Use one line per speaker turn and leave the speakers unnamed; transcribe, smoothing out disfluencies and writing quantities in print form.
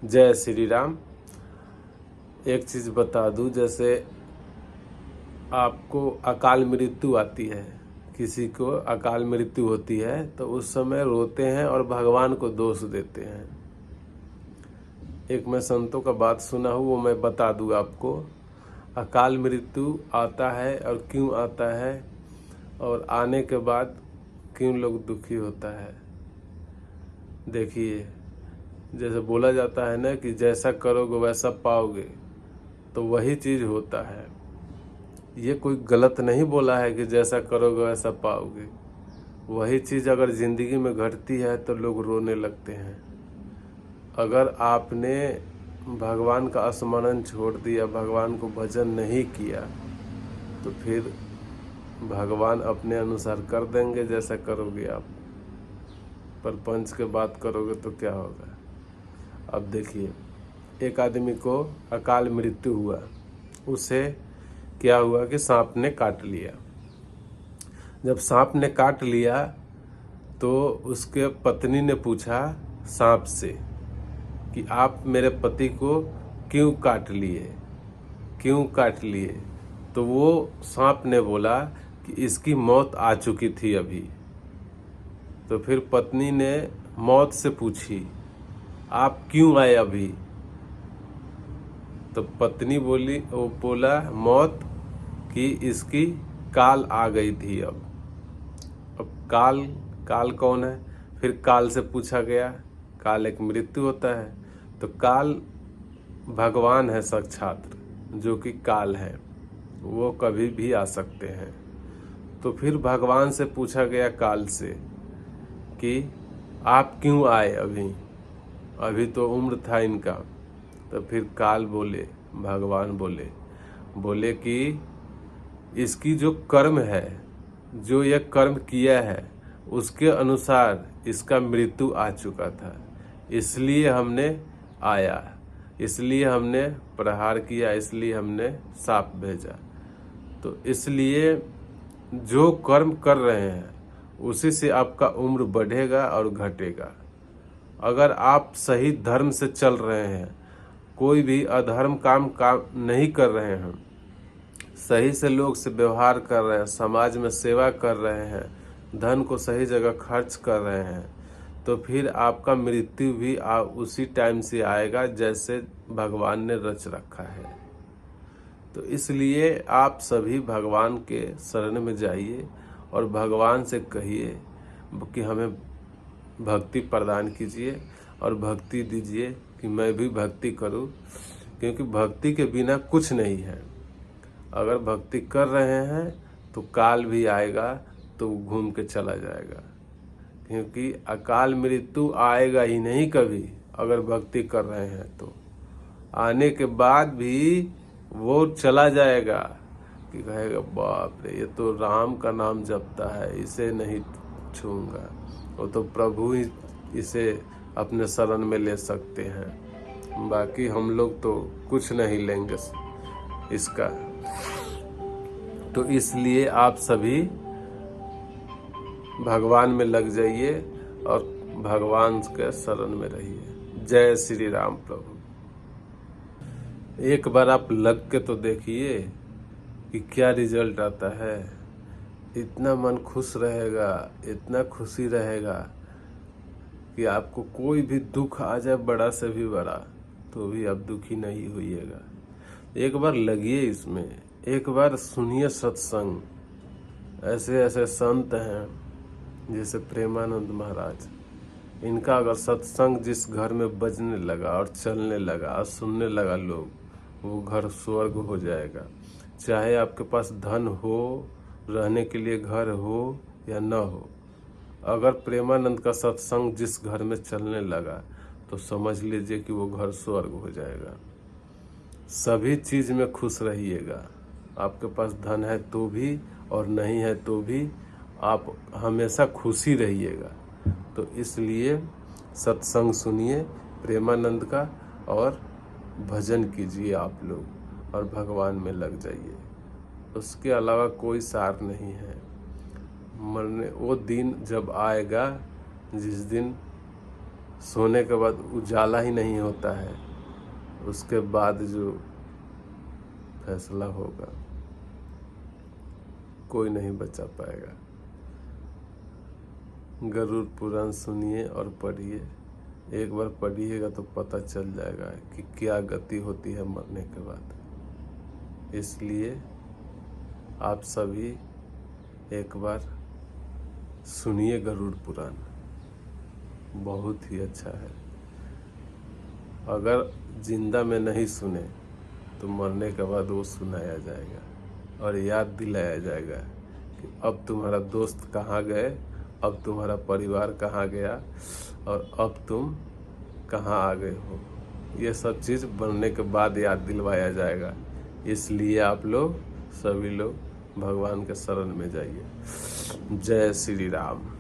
जय श्री राम। एक चीज़ बता दूं, जैसे आपको अकाल मृत्यु आती है, किसी को अकाल मृत्यु होती है तो उस समय रोते हैं और भगवान को दोष देते हैं। एक मैं संतों का बात सुना हूँ, वो मैं बता दूं आपको। अकाल मृत्यु आता है और क्यों आता है, और आने के बाद क्यों लोग दुखी होता है। देखिए, जैसे बोला जाता है ना कि जैसा करोगे वैसा पाओगे, तो वही चीज़ होता है। ये कोई गलत नहीं बोला है कि जैसा करोगे वैसा पाओगे। वही चीज़ अगर ज़िंदगी में घटती है तो लोग रोने लगते हैं। अगर आपने भगवान का स्मरण छोड़ दिया, भगवान को भजन नहीं किया, तो फिर भगवान अपने अनुसार कर देंगे जैसा करोगे आप। पर पंच के बात करोगे तो क्या होगा। अब देखिए, एक आदमी को अकाल मृत्यु हुआ, उसे क्या हुआ कि सांप ने काट लिया। जब सांप ने काट लिया तो उसके पत्नी ने पूछा सांप से कि आप मेरे पति को क्यों काट लिए। तो वो सांप ने बोला कि इसकी मौत आ चुकी थी अभी। तो फिर पत्नी ने मौत से पूछी आप क्यों आए अभी। तो पत्नी बोला मौत कि इसकी काल आ गई थी। अब काल कौन है। फिर काल से पूछा गया, काल एक मृत्यु होता है, तो काल भगवान है साक्षात, जो कि काल है, वो कभी भी आ सकते हैं। तो फिर भगवान से पूछा गया काल से कि आप क्यों आए अभी तो उम्र था इनका। तो फिर काल भगवान बोले कि इसकी जो कर्म है, जो यह कर्म किया है, उसके अनुसार इसका मृत्यु आ चुका था, इसलिए हमने आया, इसलिए हमने प्रहार किया, इसलिए हमने सांप भेजा। तो इसलिए जो कर्म कर रहे हैं उसी से आपका उम्र बढ़ेगा और घटेगा। अगर आप सही धर्म से चल रहे हैं, कोई भी अधर्म काम नहीं कर रहे हैं, सही से लोग से व्यवहार कर रहे हैं, समाज में सेवा कर रहे हैं, धन को सही जगह खर्च कर रहे हैं, तो फिर आपका मृत्यु भी उसी टाइम से आएगा जैसे भगवान ने रच रखा है। तो इसलिए आप सभी भगवान के शरण में जाइए और भगवान से कहिए कि हमें भक्ति प्रदान कीजिए और भक्ति दीजिए कि मैं भी भक्ति करूं, क्योंकि भक्ति के बिना कुछ नहीं है। अगर भक्ति कर रहे हैं तो काल भी आएगा तो घूम के चला जाएगा, क्योंकि अकाल मृत्यु आएगा ही नहीं कभी। अगर भक्ति कर रहे हैं तो आने के बाद भी वो चला जाएगा कि कहेगा बाप रे, ये तो राम का नाम जपता है, इसे नहीं छूऊंगा। वो तो प्रभु ही इसे अपने शरण में ले सकते हैं, बाकी हम लोग तो कुछ नहीं लेंगे इसका। तो इसलिए आप सभी भगवान में लग जाइए और भगवान के शरण में रहिए। जय श्री राम प्रभु। एक बार आप लग के तो देखिए कि क्या रिजल्ट आता है। इतना मन खुश रहेगा, इतना खुशी रहेगा कि आपको कोई भी दुख आ जाए, बड़ा से भी बड़ा, तो भी आप दुखी नहीं होइएगा। एक बार लगिए इसमें, एक बार सुनिए सत्संग। ऐसे ऐसे संत हैं जैसे प्रेमानंद महाराज, इनका अगर सत्संग जिस घर में बजने लगा और चलने लगा और सुनने लगा लोग, वो घर स्वर्ग हो जाएगा। चाहे आपके पास धन हो, रहने के लिए घर हो या न हो, अगर प्रेमानंद का सत्संग जिस घर में चलने लगा तो समझ लीजिए कि वो घर स्वर्ग हो जाएगा। सभी चीज़ में खुश रहिएगा। आपके पास धन है तो भी और नहीं है तो भी आप हमेशा खुशी रहिएगा। तो इसलिए सत्संग सुनिए प्रेमानंद का और भजन कीजिए आप लोग और भगवान में लग जाइए। उसके अलावा कोई सार नहीं है। मरने वो दिन जब आएगा जिस दिन सोने के बाद उजाला ही नहीं होता है, उसके बाद जो फैसला होगा कोई नहीं बचा पाएगा। गरुड़ पुराण सुनिए और पढ़िए। एक बार पढ़िएगा तो पता चल जाएगा कि क्या गति होती है मरने के बाद। इसलिए आप सभी एक बार सुनिए गरुड़ पुराण, बहुत ही अच्छा है। अगर जिंदा में नहीं सुने तो मरने के बाद वो सुनाया जाएगा और याद दिलाया जाएगा कि अब तुम्हारा दोस्त कहाँ गए, अब तुम्हारा परिवार कहाँ गया और अब तुम कहाँ आ गए हो। ये सब चीज़ बनने के बाद याद दिलवाया जाएगा। इसलिए आप लोग सभी लोग भगवान के शरण में जाइए। जय श्री राम।